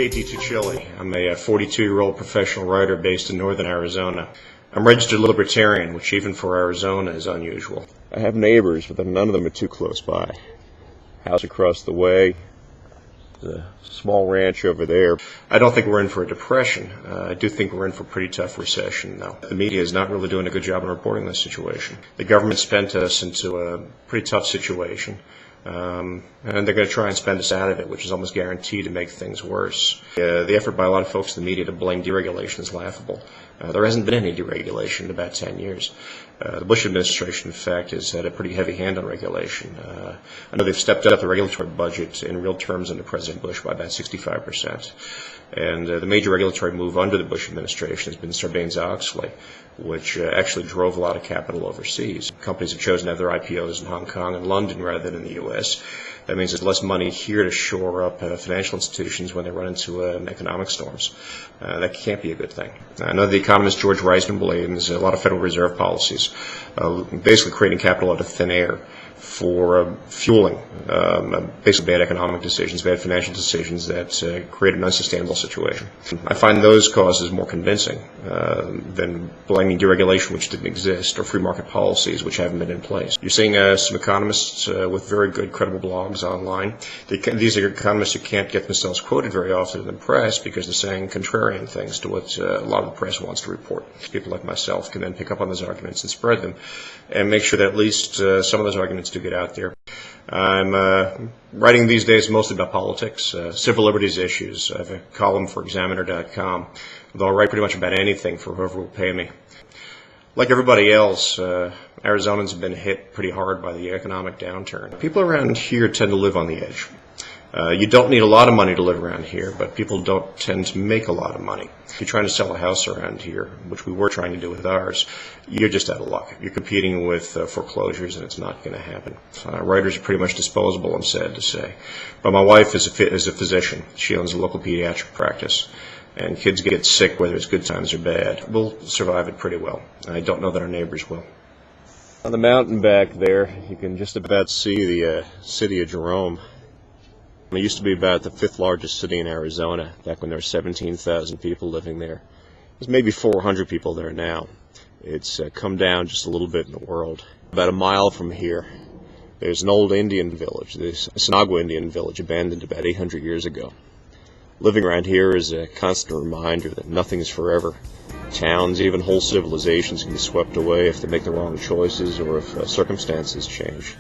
JD Tuccille. I'm a 42-year-old professional writer based in northern Arizona. I'm registered libertarian, which even for Arizona is unusual. I have neighbors, but none of them are too close by. House across the way, the small ranch over there. I don't think we're in for a depression. I do think we're in for a pretty tough recession, though. The media is not really doing a good job in reporting this situation. The government spent us into a pretty tough situation. And they're going to try and spend us out of it, which is almost guaranteed to make things worse. The effort by a lot of folks in the media to blame deregulation is laughable. There hasn't been any deregulation in about 10 years. The Bush administration, in fact, has had a pretty heavy hand on regulation. I know they've stepped up the regulatory budget in real terms under President Bush by about 65%. And the major regulatory move under the Bush administration has been Sarbanes-Oxley, which actually drove a lot of capital overseas. Companies have chosen to have their IPOs in Hong Kong and London rather than in the U.S. That means there's less money here to shore up financial institutions when they run into economic storms. That can't be a good thing. I know the economist George Reisman believes a lot of Federal Reserve policies, basically creating capital out of thin air for fueling basically bad economic decisions, bad financial decisions that create an unsustainable situation. I find those causes more convincing than blaming deregulation, which didn't exist, or free market policies, which haven't been in place. You're seeing some economists with very good, credible blogs online. These are economists who can't get themselves quoted very often in the press because they're saying contrarian things to what a lot of the press wants to report. People like myself can then pick up on those arguments and spread them and make sure that at least some of those arguments do get out there. I'm writing these days mostly about politics, civil liberties issues. I have a column for Examiner.com, though I write pretty much about anything for whoever will pay me. Like everybody else, Arizonans have been hit pretty hard by the economic downturn. People around here tend to live on the edge. You don't need a lot of money to live around here, but people don't tend to make a lot of money. If you're trying to sell a house around here, which we were trying to do with ours, you're just out of luck. You're competing with foreclosures, and it's not going to happen. Writers are pretty much disposable, I'm sad to say. But my wife is a physician. She owns a local pediatric practice, and kids get sick whether it's good times or bad. We'll survive it pretty well. I don't know that our neighbors will. On the mountain back there, you can just about see the city of Jerome. It used to be about the 5th largest city in Arizona, back when there were 17,000 people living there. There's maybe 400 people there now. It's come down just a little bit in the world. About a mile from here, there's an old Indian village, the Sinagua Indian village, abandoned about 800 years ago. Living around here is a constant reminder that nothing's forever. Towns, even whole civilizations, can be swept away if they make the wrong choices or if circumstances change.